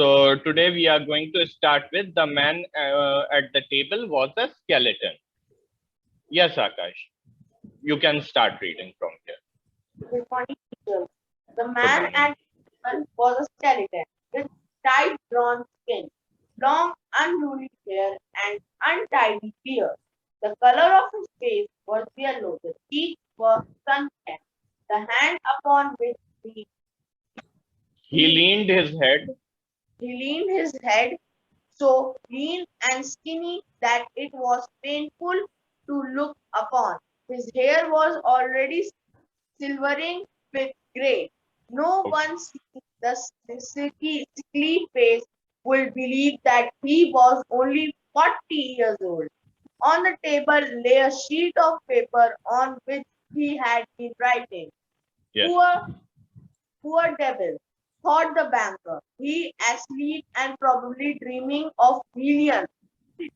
So today we are going to start with the man at the table was a skeleton. Yes, Akash, you can start reading from here. Good morning, teachers. The Good man morning. at the table was a skeleton with tight drawn skin, long unruly hair, and untidy beard. The color of his face was yellow, the cheeks were sun-tanned, the hand upon which He he, leaned his head. he leaned his head so lean and skinny that it was painful to look upon. His hair was already silvering with gray. No one seeing the sickly face would believe that he was only 40 years old. On the table lay a sheet of paper on which he had been writing. Yes. Poor, poor devil, thought the banker. He asleep and probably dreaming of millions.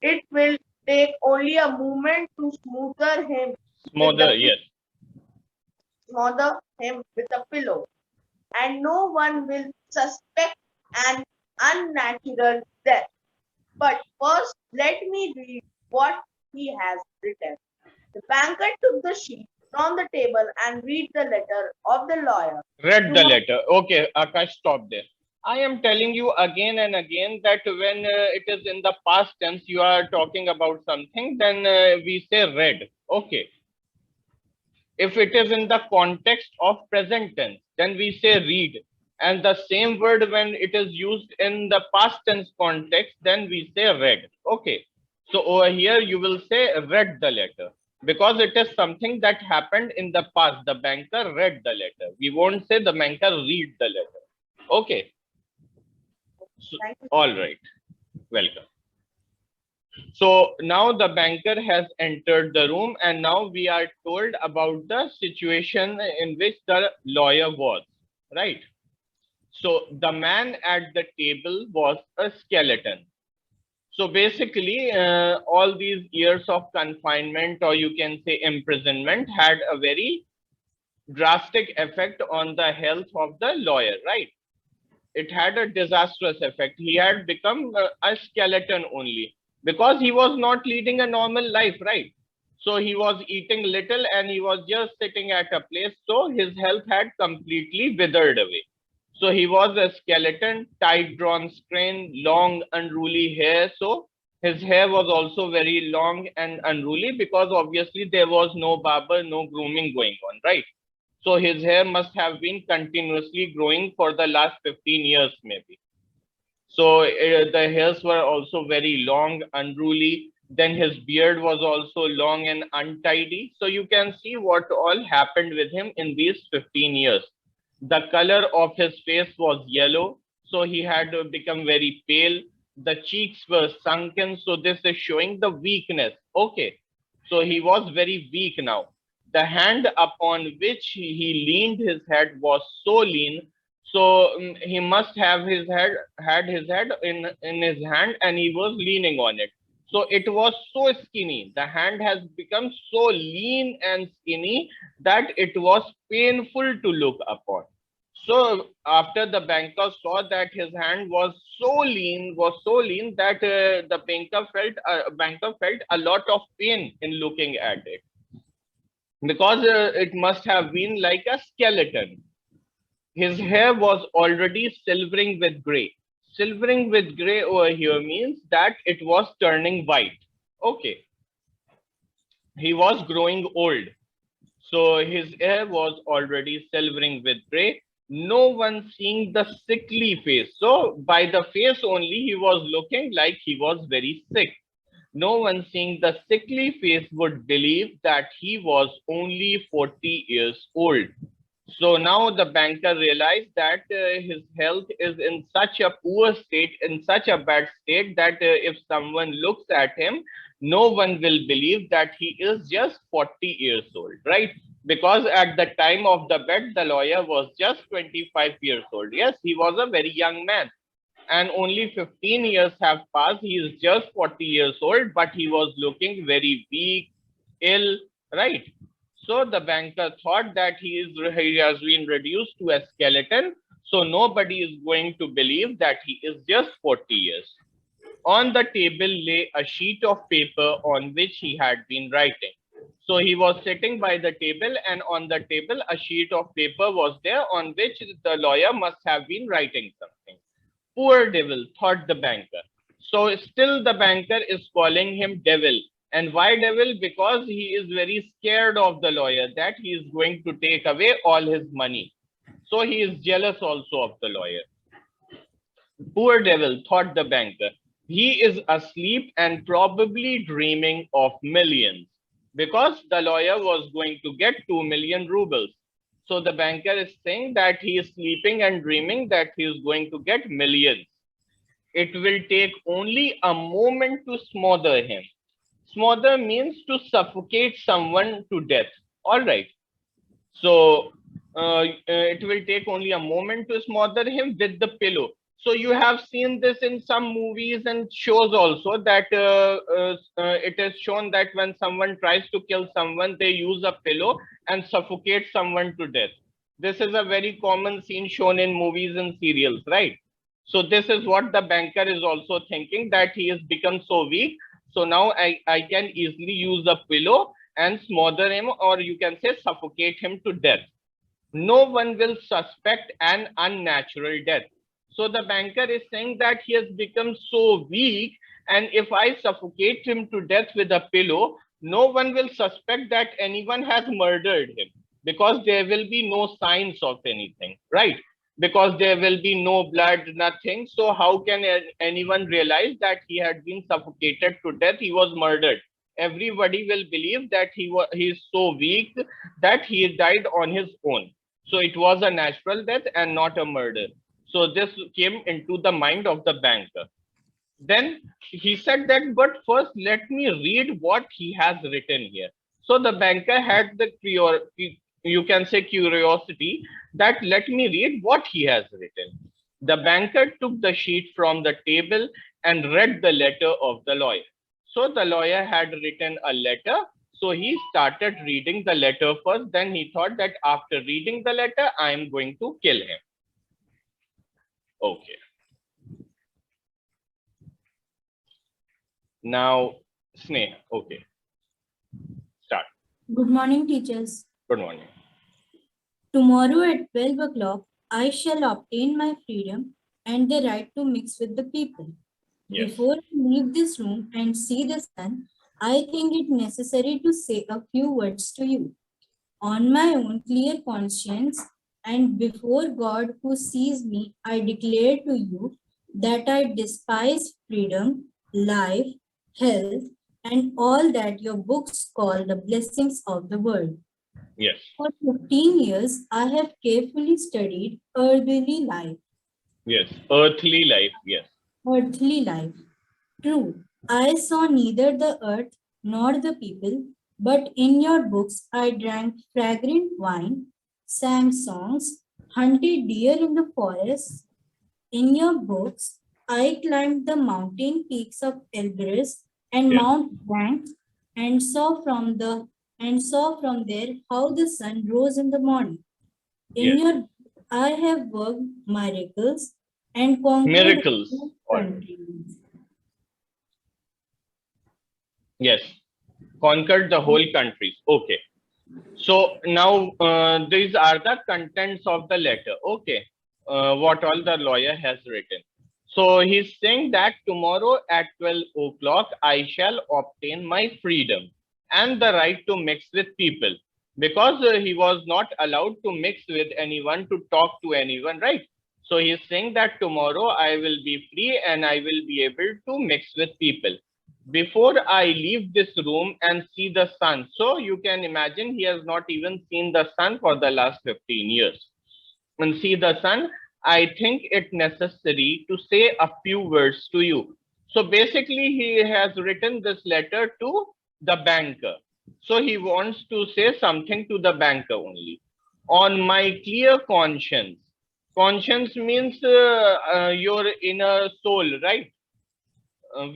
It will take only a moment to with the Smother. Yes. smother him with a pillow, and no one will suspect an unnatural death. But first, let me read what he has written. The banker took the sheet from the table and read the letter of the lawyer. Read To the letter. Okay, Akash, stop there. I am telling you again and again that when it is in the past tense, you are talking about something, then we say read. Okay. If it is in the context of present tense, then we say read. And the same word when it is used in the past tense context, then we say read. Okay. So over here, you will say read the letter because it is something that happened in the past. The banker read the letter. We won't say the banker read the letter. Okay. So, thank you. all right. Welcome. So now the banker has entered the room, and now we are told about the situation in which the lawyer was, right? So the man at the table was a skeleton. So basically, all these years of confinement, or you can say imprisonment, had a very drastic effect on the health of the lawyer, right? It had a disastrous effect. He had become a skeleton only because he was not leading a normal life, right? So he was eating little and he was just sitting at a place. So his health had completely withered away. So he was a skeleton, tight drawn skin, long, unruly hair. So his hair was also very long and unruly because obviously there was no barber, no grooming going on, right? So his hair must have been continuously growing for the last 15 years, maybe. So the hairs were also very long, unruly. Then his beard was also long and untidy. So you can see what all happened with him in these 15 years. The color of his face was yellow. So he had become very pale. The cheeks were sunken. So this is showing the weakness. Okay. So he was very weak now. The hand upon which he leaned his head was so lean, so he must have his head had his head in his hand and he was leaning on it. So it was so skinny. The hand has become so lean and skinny that it was painful to look upon. So after the banker saw that his hand was so lean that the banker felt a lot of pain in looking at it because it must have been like a skeleton. His hair was already silvering with gray. Silvering with gray over here means that it was turning white. Okay, he was growing old. So his hair was already silvering with gray. No one seeing the sickly face. So by the face only, he was looking like he was very sick. No one seeing the sickly face would believe that he was only 40 years old. So now the banker realized that his health is in such a poor state, in such a bad state that if someone looks at him, no one will believe that he is just 40 years old, right? Because at the time of the bet, the lawyer was just 25 years old. Yes, he was a very young man. And only 15 years have passed. He is just 40 years old, but he was looking very weak, ill, right? So the banker thought that he has been reduced to a skeleton. So nobody is going to believe that he is just 40 years. On the table lay a sheet of paper on which he had been writing. So he was sitting by the table, and on the table a sheet of paper was there on which the lawyer must have been writing something. Poor devil, thought the banker. So still the banker is calling him devil. And why devil? Because he is very scared of the lawyer, that he is going to take away all his money. So he is jealous also of the lawyer. Poor devil, thought the banker. He is asleep and probably dreaming of millions, because the lawyer was going to get 2 million rubles. So the banker is saying that he is sleeping and dreaming that he is going to get millions. It will take only a moment to smother him. Smother means to suffocate someone to death. All right. So it will take only a moment to smother him with the pillow. So you have seen this in some movies and shows also, that it is shown that when someone tries to kill someone, they use a pillow and suffocate someone to death. This is a very common scene shown in movies and serials, right? So this is what the banker is also thinking, that he has become so weak. So now I can easily use a pillow and smother him, or you can say suffocate him to death. No one will suspect an unnatural death. So the banker is saying that he has become so weak, and if I suffocate him to death with a pillow, no one will suspect that anyone has murdered him, because there will be no signs of anything, right? Because there will be no blood, nothing. So how can anyone realize that he had been suffocated to death? He was murdered. Everybody will believe that he is so weak that he died on his own. So it was a natural death and not a murder. So this came into the mind of the banker. Then he said that, but first let me read what he has written here. So the banker had the you can say curiosity, that let me read what he has written. The banker took the sheet from the table and read the letter of the lawyer. So the lawyer had written a letter. So he started reading the letter first. Then he thought that after reading the letter, I am going to kill him. Okay. Now, Sneha. Okay. Start. Good morning, teachers. Good morning. Tomorrow at 12 o'clock, I shall obtain my freedom and the right to mix with the people. Yes. Before I leave this room and see the sun, I think it necessary to say a few words to you. On my own clear conscience and before God who sees me, I declare to you that I despise freedom, life, health, and all that your books call the blessings of the world. Yes. For 15 years, I have carefully studied earthly life. Yes. Earthly life. Yes. Earthly life. True, I saw neither the earth nor the people, but in your books I drank fragrant wine, sang songs, hunted deer in the forests. In your books, I climbed the mountain peaks of Elbrus and Yes. Mount Blanc and saw from there how the sun rose in the morning. In Yes. your book, I have worked miracles and conquered Miracles. All right. countries. Yes. Conquered the whole countries. Okay. So now these are the contents of the letter. Okay. What all the lawyer has written. So he's saying that tomorrow at 12 o'clock, I shall obtain my freedom and the right to mix with people, because he was not allowed to mix with anyone, to talk to anyone, right? So he's saying that tomorrow I will be free and I will be able to mix with people before I leave this room and see the sun. So you can imagine he has not even seen the sun for the last 15 years. And see the sun, I think it necessary to say a few words to you. So basically he has written this letter to the banker. So he wants to say something to the banker only. On my clear conscience. Conscience means your inner soul, right?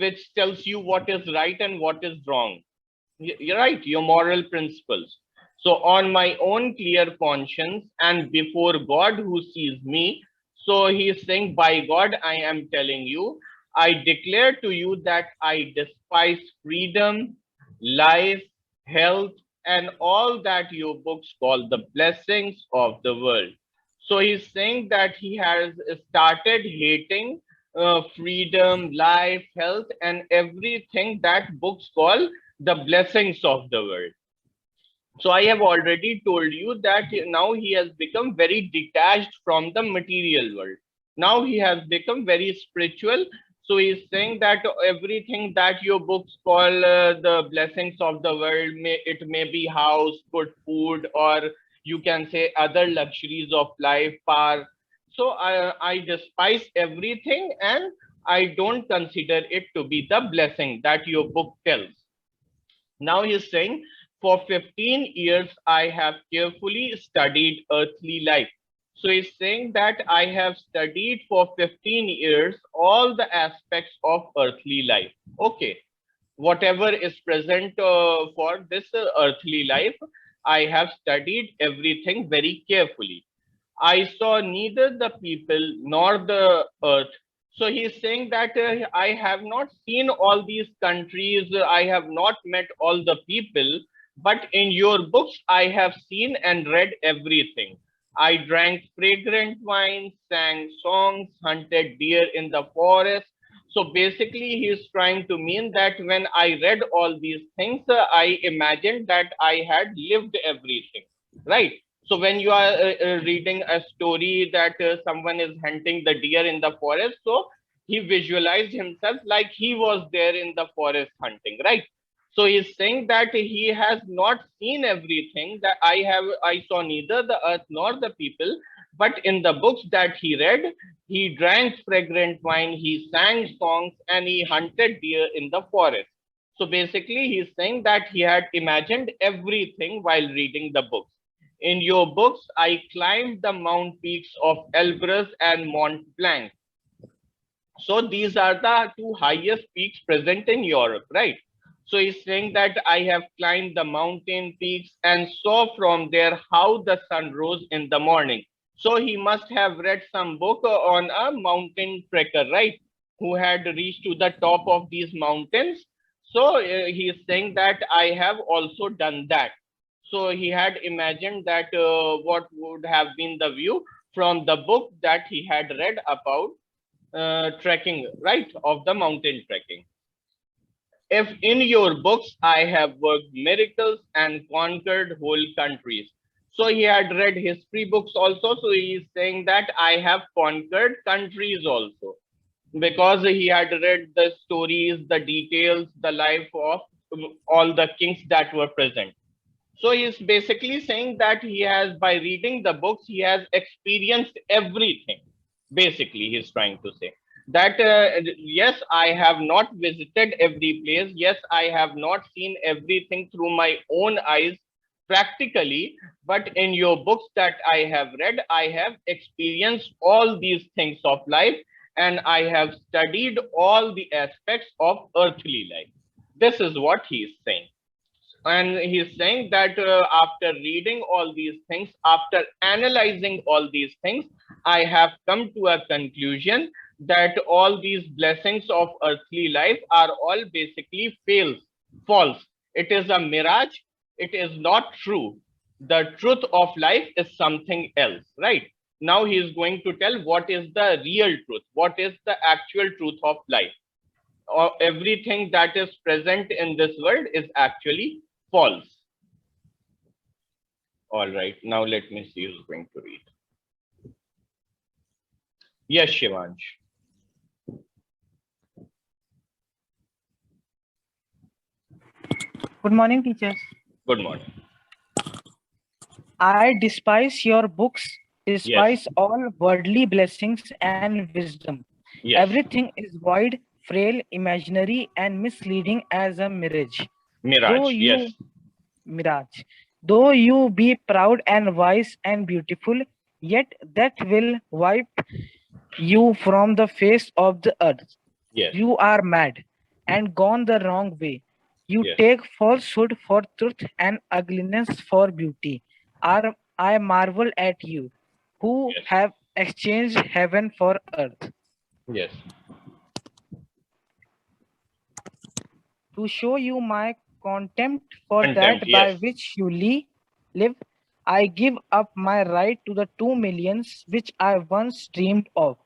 Which tells you what is right and what is wrong. You're right, your moral principles. So on my own clear conscience and before God who sees me, So he is saying, by God, I am telling you, I declare to you that I despise freedom, life, health, and all that your books call the blessings of the world. So he's saying that he has started hating freedom, life, health, and everything that books call the blessings of the world. So I have already told you that now he has become very detached from the material world. Now he has become very spiritual. So he's saying that everything that your books call the blessings of the world, it may be house, good food, or you can say other luxuries of life, power. So I despise everything and I don't consider it to be the blessing that your book tells. Now he's saying, for 15 years, I have carefully studied earthly life. So he's saying that I have studied for 15 years all the aspects of earthly life. Okay, whatever is present for this earthly life, I have studied everything very carefully. I saw neither the people nor the earth. So he's saying that I have not seen all these countries, I have not met all the people, but in your books I have seen and read everything. I drank fragrant wine, sang songs, hunted deer in the forest. So basically, he's trying to mean that when I read all these things, I imagined that I had lived everything, right? So when you are reading a story that someone is hunting the deer in the forest, so he visualized himself like he was there in the forest hunting, right? So he's saying that he has not seen everything that I saw neither the earth nor the people, but in the books that he read, he drank fragrant wine, he sang songs, and he hunted deer in the forest. So basically, he's saying that he had imagined everything while reading the books. In your books, I climbed the mount peaks of Elbrus and Mont Blanc. So these are the two highest peaks present in Europe, right? So he's saying that I have climbed the mountain peaks and saw from there how the sun rose in the morning. So he must have read some book on a mountain trekker, right? Who had reached to the top of these mountains. So he is saying that I have also done that. So he had imagined that what would have been the view from the book that he had read about trekking, right, of the mountain trekking. If in your books I have worked miracles and conquered whole countries. So he had read history books also. So he is saying that I have conquered countries also, because he had read the stories, the details, the life of all the kings that were present. So he is basically saying that he has, by reading the books, he has experienced everything. Basically, he's trying to say that yes, I have not visited every place. Yes, I have not seen everything through my own eyes practically, but in your books that I have read, I have experienced all these things of life, and I have studied all the aspects of earthly life. This is what he is saying. And he's saying that after reading all these things, after analyzing all these things, I have come to a conclusion that all these blessings of earthly life are all basically false. It is a mirage. It is not true. The truth of life is something else, right? Now he is going to tell what is the real truth, what is the actual truth of life. Everything that is present in this world is actually false. All right, now let me see who's going to read. Yes, Shivansh. Good morning, teachers. Good morning. I despise your books, despise Yes. all worldly blessings and wisdom. Yes. Everything is void, frail, imaginary, and misleading as a mirage. Mirage, yes. Mirage. Though you be proud and wise and beautiful, yet that will wipe you from the face of the earth. Yes. You are mad and gone the wrong way. You Yes. take falsehood for truth and ugliness for beauty. I marvel at you, who Yes. have exchange heaven for earth. Yes. To show you my contempt for Contempt, that by yes. which you live, I give up my right to the 2 millions which I once dreamed of,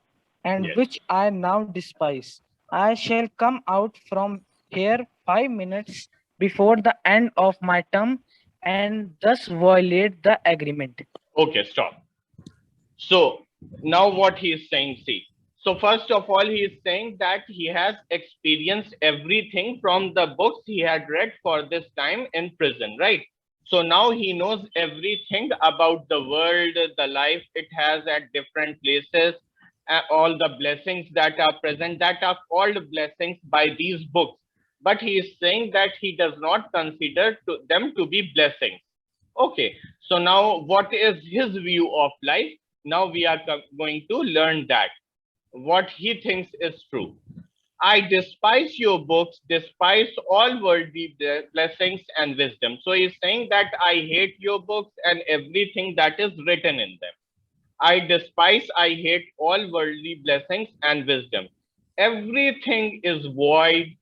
and Yes. which I now despise. I shall come out from here 5 minutes before the end of my term, and thus violate the agreement. Okay, stop. So now what he is saying, see. So first of all, he is saying that he has experienced everything from the books he had read for this time in prison, right? So now he knows everything about the world, the life it has at different places, all the blessings that are present, that are called blessings by these books. But he is saying that he does not consider them to be blessings. Okay, so now what is his view of life? Now we are going to learn that what he thinks is true. I despise your books, despise all worldly blessings and wisdom. So he's saying that I hate your books and everything that is written in them. I despise, I hate all worldly blessings and wisdom. Everything is void,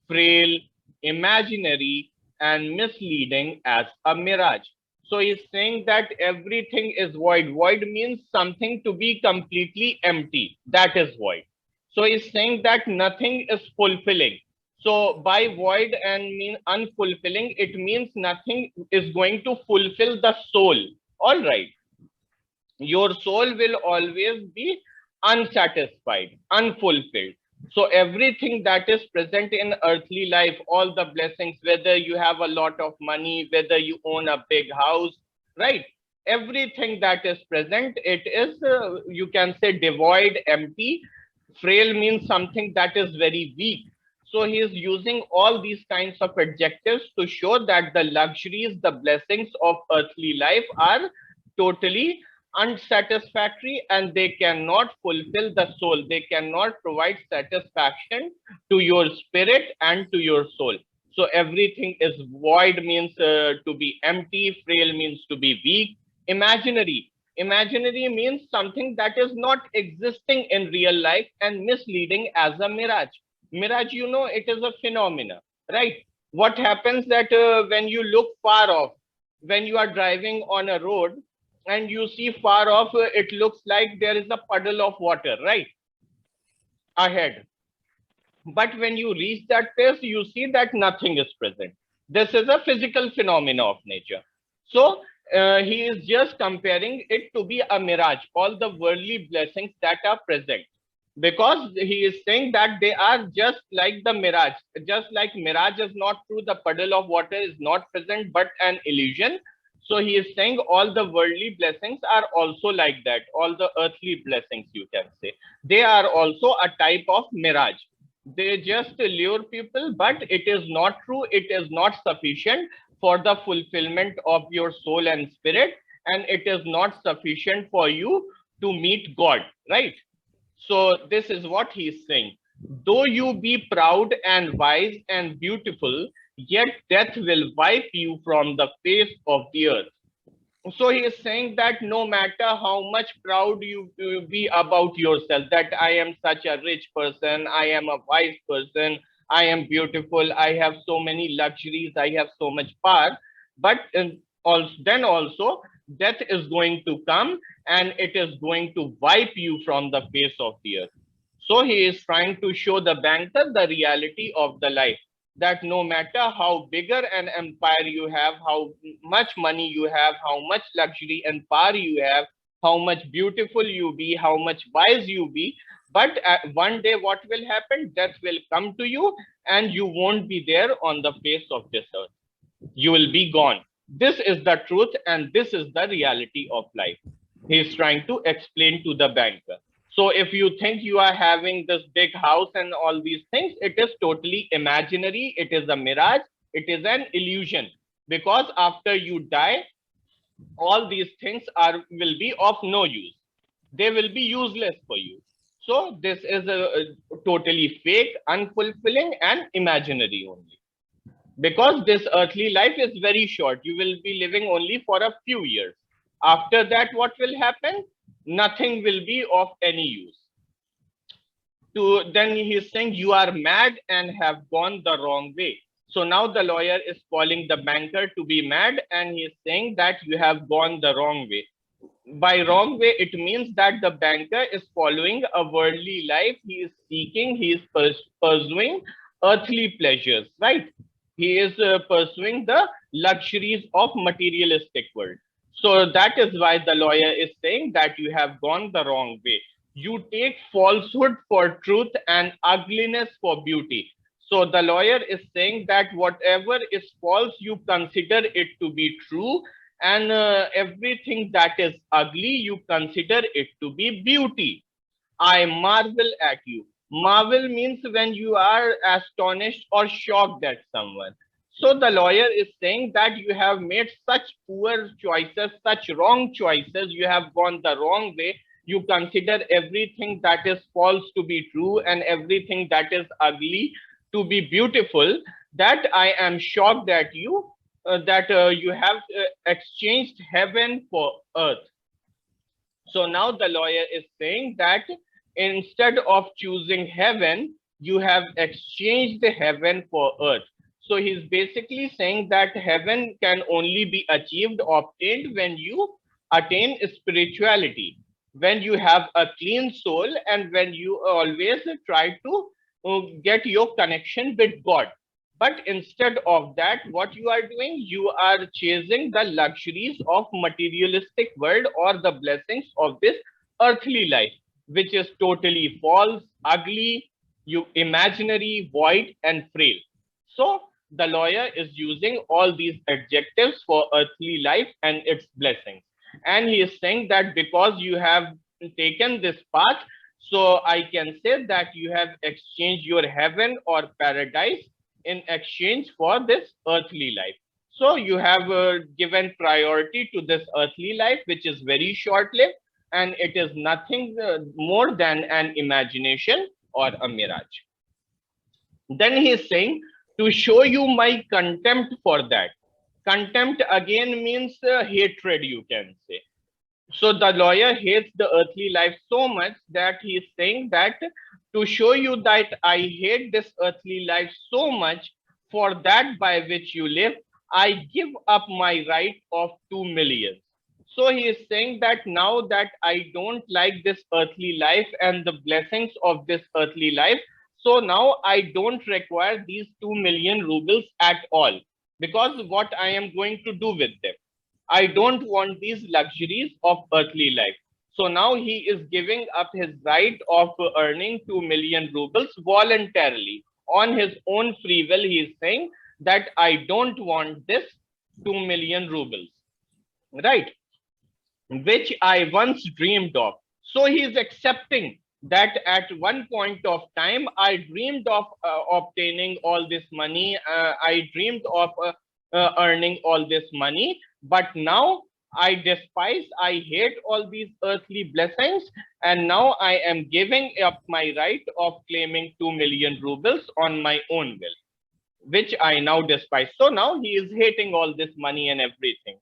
frail, imaginary, and misleading as a mirage. So he's saying that everything is void. Void means something to be completely empty. That is void. So he's saying that nothing is fulfilling. So by void and mean unfulfilling, it means nothing is going to fulfill the soul. All right. Your soul will always be unsatisfied, unfulfilled. So everything that is present in earthly life, all the blessings, whether you have a lot of money, whether you own a big house, right? Everything that is present, it is, you can say, devoid, empty. Frail means something that is very weak. So he is using all these kinds of adjectives to show that the luxuries, the blessings of earthly life are totally unsatisfactory and they cannot fulfill the soul. They cannot provide satisfaction to your spirit and to your soul. So everything is void means to be empty, frail means to be weak, imaginary. Imaginary means something that is not existing in real life, and misleading as a mirage. Mirage, you know, it is a phenomena, right? What happens that when you look far off, when you are driving on a road, and you see far off, it looks like there is a puddle of water, right? Ahead. But when you reach that place, you see that nothing is present. This is a physical phenomena of nature. So he is just comparing it to be a mirage, all the worldly blessings that are present. Because he is saying that they are just like the mirage. Just like mirage is not true, the puddle of water is not present, but an illusion. So he is saying all the worldly blessings are also like that. All the earthly blessings, you can say, they are also a type of mirage. They just lure people, but it is not true. It is not sufficient for the fulfillment of your soul and spirit, and it is not sufficient for you to meet God, right? So this is what he is saying. Though you be proud and wise and beautiful, yet death will wipe you from the face of the earth. So he is saying that no matter how much proud you be about yourself, that I am such a rich person, I am a wise person, I am beautiful, I have so many luxuries, I have so much power, but then also death is going to come and it is going to wipe you from the face of the earth. So he is trying to show the banker the reality of the life, that no matter how bigger an empire you have, how much money you have, how much luxury and power you have, how much beautiful you be, how much wise you be, but one day what will happen? Death will come to you and you won't be there on the face of this earth. You will be gone. This is the truth and this is the reality of life. He is trying to explain to the banker. So if you think you are having this big house and all these things, it is totally imaginary. It is a mirage. It is an illusion, because after you die, all these things will be of no use. They will be useless for you. So this is a totally fake, unfulfilling, and imaginary only. Because this earthly life is very short. You will be living only for a few years. After that, what will happen? nothing will be of any use. Then he is saying you are mad and have gone the wrong way. So now the lawyer is calling the banker to be mad, and he is saying that you have gone the wrong way. By wrong way, it means that the banker is following a worldly life. He is seeking, he is pursuing earthly pleasures, right? He is pursuing the luxuries of materialistic world. So that is why the lawyer is saying that you have gone the wrong way. You take falsehood for truth and ugliness for beauty. So the lawyer is saying that whatever is false, you consider it to be true, and everything that is ugly, you consider it to be beauty. I marvel at you. Marvel means when you are astonished or shocked at someone. So the lawyer is saying that you have made such poor choices, such wrong choices, you have gone the wrong way. You consider everything that is false to be true and everything that is ugly to be beautiful, that I am shocked at you, that you have exchanged heaven for earth. So now the lawyer is saying that instead of choosing heaven, you have exchanged the heaven for earth. So he's basically saying that heaven can only be achieved, obtained when you attain spirituality, when you have a clean soul, and when you always try to get your connection with God. But instead of that, what you are doing, you are chasing the luxuries of materialistic world or the blessings of this earthly life, which is totally false, ugly, imaginary, void, and frail. So the lawyer is using all these adjectives for earthly life and its blessings. And he is saying that because you have taken this path, so I can say that you have exchanged your heaven or paradise in exchange for this earthly life. So you have given priority to this earthly life, which is very short-lived, and it is nothing more than an imagination or a mirage. Then he is saying, to show you my contempt for that. Contempt again means hatred, you can say. So the lawyer hates the earthly life so much that he is saying that to show you that I hate this earthly life so much, for that by which you live, I give up my right of 2 million. So he is saying that now that I don't like this earthly life and the blessings of this earthly life, so now I don't require these 2 million rubles at all, because what I am going to do with them? I don't want these luxuries of earthly life. So now he is giving up his right of earning 2 million rubles voluntarily. On his own free will, he is saying that I don't want this 2 million rubles, right? Which I once dreamed of. So he is accepting that at one point of time, I dreamed of obtaining all this money. I dreamed of earning all this money, but now I despise, I hate all these earthly blessings, and now I am giving up my right of claiming 2 million rubles on my own will, which I now despise. So now he is hating all this money and everything.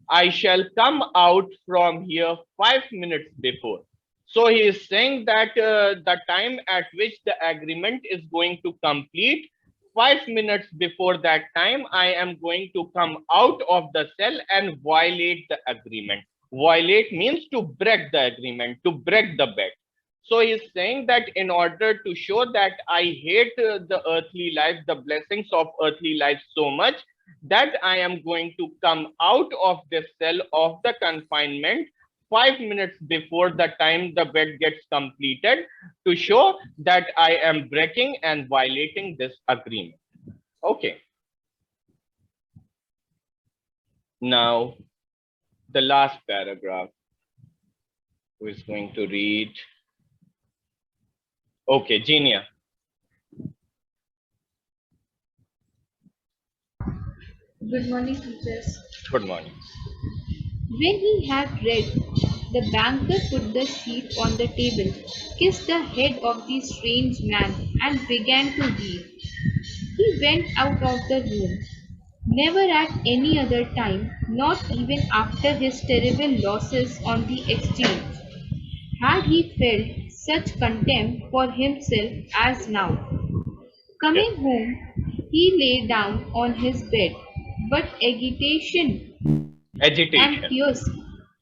I shall come out from here 5 minutes before. So he is saying that the time at which the agreement is going to complete, 5 minutes before that time, I am going to come out of the cell and violate the agreement. Violate means to break the agreement, to break the bet. So he's saying that in order to show that I hate the earthly life, the blessings of earthly life so much, that I am going to come out of this cell of the confinement 5 minutes before the time the bet gets completed, to show that I am breaking and violating this agreement. Okay. Now, the last paragraph, who is going to read? Okay, Genia. Good morning, teachers. Good morning. When he had read, the banker put the sheet on the table, kissed the head of the strange man, and began to weep. He went out of the room. Never at any other time, not even after his terrible losses on the exchange, had he felt such contempt for himself as now. Yes. Coming home, he lay down on his bed, but and Agitation. tears,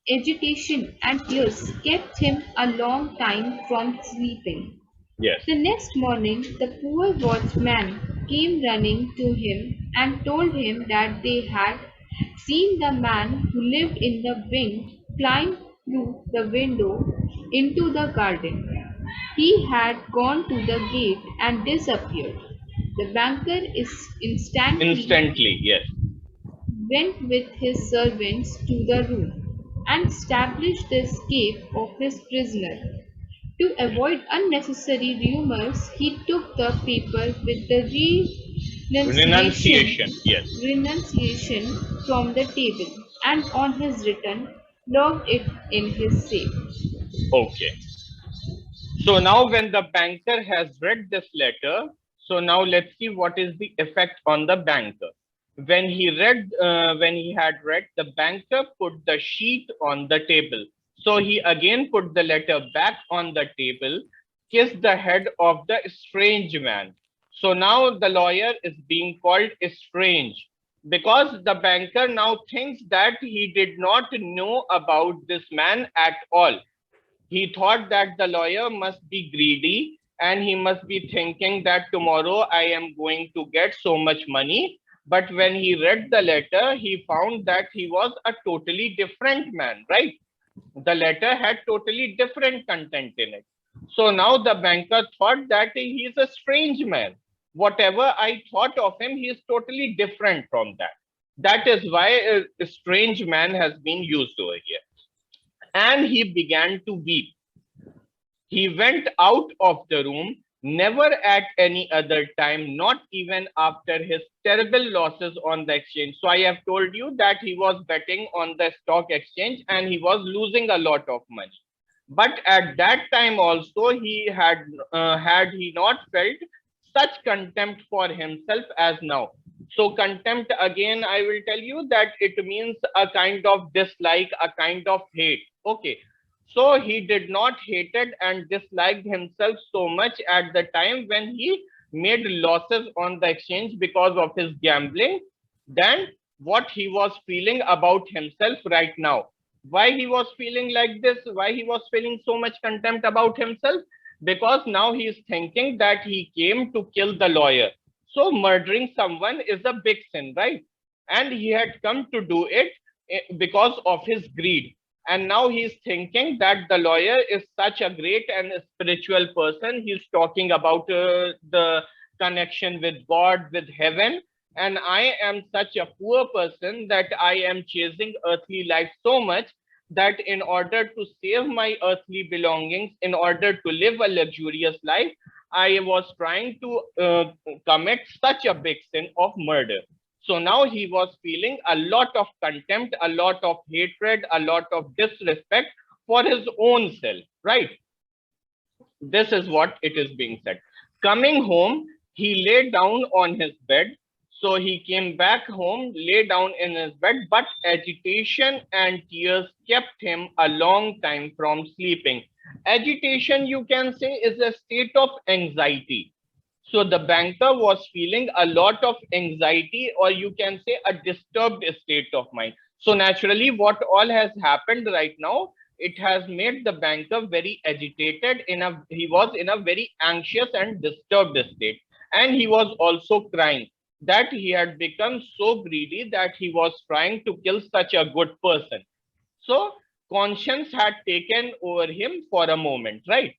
agitation and tears kept him a long time from sleeping. Yes. The next morning, the poor watchman came running to him and told him that they had seen the man who lived in the wing climb through the window into the garden. He had gone to the gate and disappeared. The banker is instantly Instantly. Yes. went with his servants to the room and established the escape of his prisoner. To avoid unnecessary rumors, he took the paper with the Renunciation. Yes. renunciation from the table and on his return locked it in his safe. Okay. So now when the banker has read this letter, so now let's see what is the effect on the banker. When he had read, the banker put the sheet on the table. So he again put the letter back on the table, kissed the head of the strange man. So now the lawyer is being called strange because the banker now thinks that he did not know about this man at all. He thought that the lawyer must be greedy and he must be thinking that tomorrow I am going to get so much money. But when he read the letter, he found that he was a totally different man, right? The letter had totally different content in it. So now the banker thought that he is a strange man. Whatever I thought of him, he is totally different from that. That is why a strange man has been used over here. And he began to weep. He went out of the room, never at any other time, not even after his terrible losses on the exchange. So I have told you that he was betting on the stock exchange and he was losing a lot of money. But at that time also, he had he not felt such contempt for himself as now. So contempt, again, I will tell you that it means a kind of dislike, a kind of hate. Okay. So he did not hated and disliked himself so much at the time when he made losses on the exchange because of his gambling than what he was feeling about himself right now. Why he was feeling like this? Why he was feeling so much contempt about himself? Because now he is thinking that he came to kill the lawyer. So murdering someone is a big sin, right? And he had come to do it because of his greed. And now he's thinking that the lawyer is such a great and spiritual person. He's talking about the connection with God, with heaven. And I am such a poor person that I am chasing earthly life so much that in order to save my earthly belongings, in order to live a luxurious life, I was trying to commit such a big sin of murder. So now he was feeling a lot of contempt, a lot of hatred, a lot of disrespect for his own self, right? This is what it is being said. Coming home, he lay down on his bed. So he came back home, lay down in his bed, but agitation and tears kept him a long time from sleeping. Agitation, you can say, is a state of anxiety. So the banker was feeling a lot of anxiety, or you can say a disturbed state of mind. So naturally, what all has happened right now, it has made the banker very agitated. He was in a very anxious and disturbed state. And he was also crying that he had become so greedy that he was trying to kill such a good person. So conscience had taken over him for a moment, right?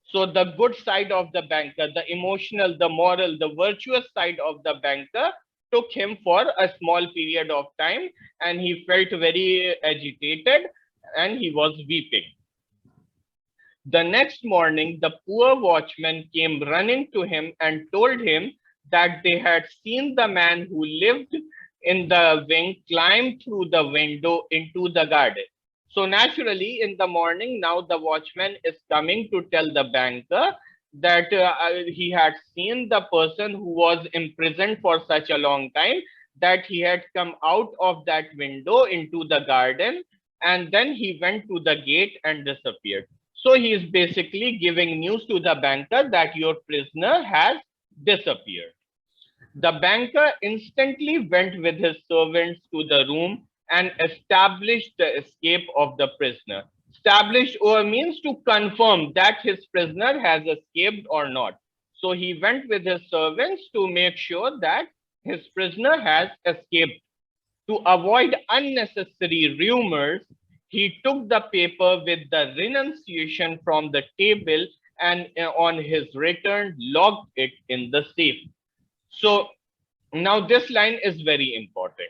So the good side of the banker, the emotional, the moral, the virtuous side of the banker took him for a small period of time and he felt very agitated and he was weeping. The next morning, the poor watchman came running to him and told him that they had seen the man who lived in the wing climb through the window into the garden. So naturally, in the morning, now the watchman is coming to tell the banker that he had seen the person who was imprisoned for such a long time, that he had come out of that window into the garden, and then he went to the gate and disappeared. So he is basically giving news to the banker that your prisoner has disappeared. The banker instantly went with his servants to the room and established the escape of the prisoner. Established or means to confirm that his prisoner has escaped or not. So he went with his servants to make sure that his prisoner has escaped. To avoid unnecessary rumors, he took the paper with the renunciation from the table and on his return locked it in the safe. So now this line is very important.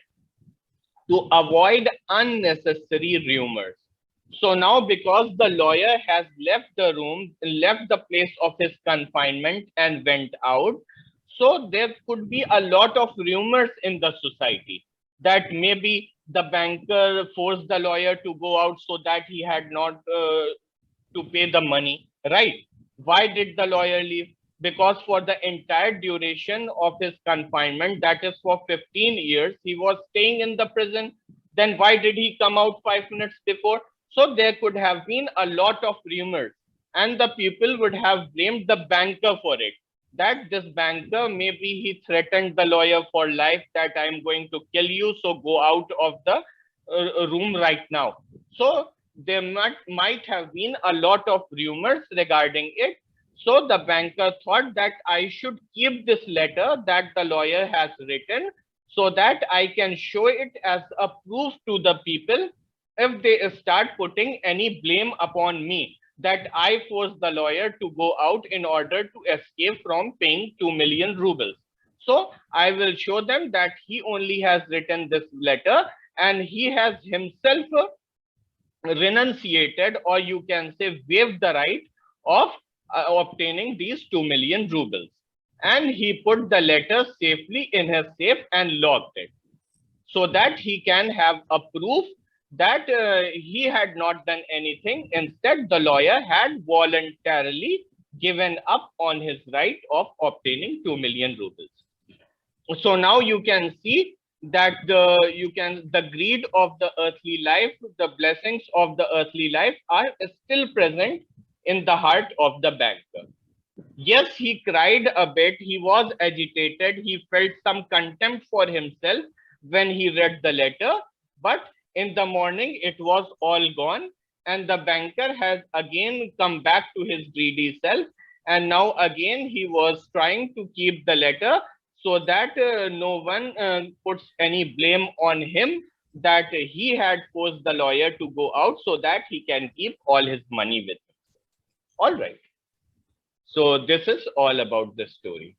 To avoid unnecessary rumors. So now because the lawyer has left the room, left the place of his confinement and went out, so there could be a lot of rumors in the society that maybe the banker forced the lawyer to go out so that he had not to pay the money, right? Why did the lawyer leave? Because for the entire duration of his confinement, that is for 15 years, he was staying in the prison. Then why did he come out 5 minutes before? So there could have been a lot of rumors, and the people would have blamed the banker for it. That this banker, maybe he threatened the lawyer for life, that I'm going to kill you, so go out of the room right now. So there might have been a lot of rumors regarding it. So the banker thought that I should keep this letter that the lawyer has written so that I can show it as a proof to the people if they start putting any blame upon me that I forced the lawyer to go out in order to escape from paying 2 million rubles. So I will show them that he only has written this letter and he has himself renunciated, or you can say waived the right of obtaining these 2 million rubles. And he put the letter safely in his safe and locked it so that he can have a proof that he had not done anything. Instead, the lawyer had voluntarily given up on his right of obtaining 2 million rubles. So now you can see that the greed of the earthly life, the blessings of the earthly life are still present in the heart of the banker. Yes, he cried a bit, he was agitated, he felt some contempt for himself when he read the letter, but in the morning it was all gone, and the banker has again come back to his greedy self, and now again he was trying to keep the letter so that no one puts any blame on him that he had forced the lawyer to go out so that he can keep all his money with him. All right. So this is all about the story.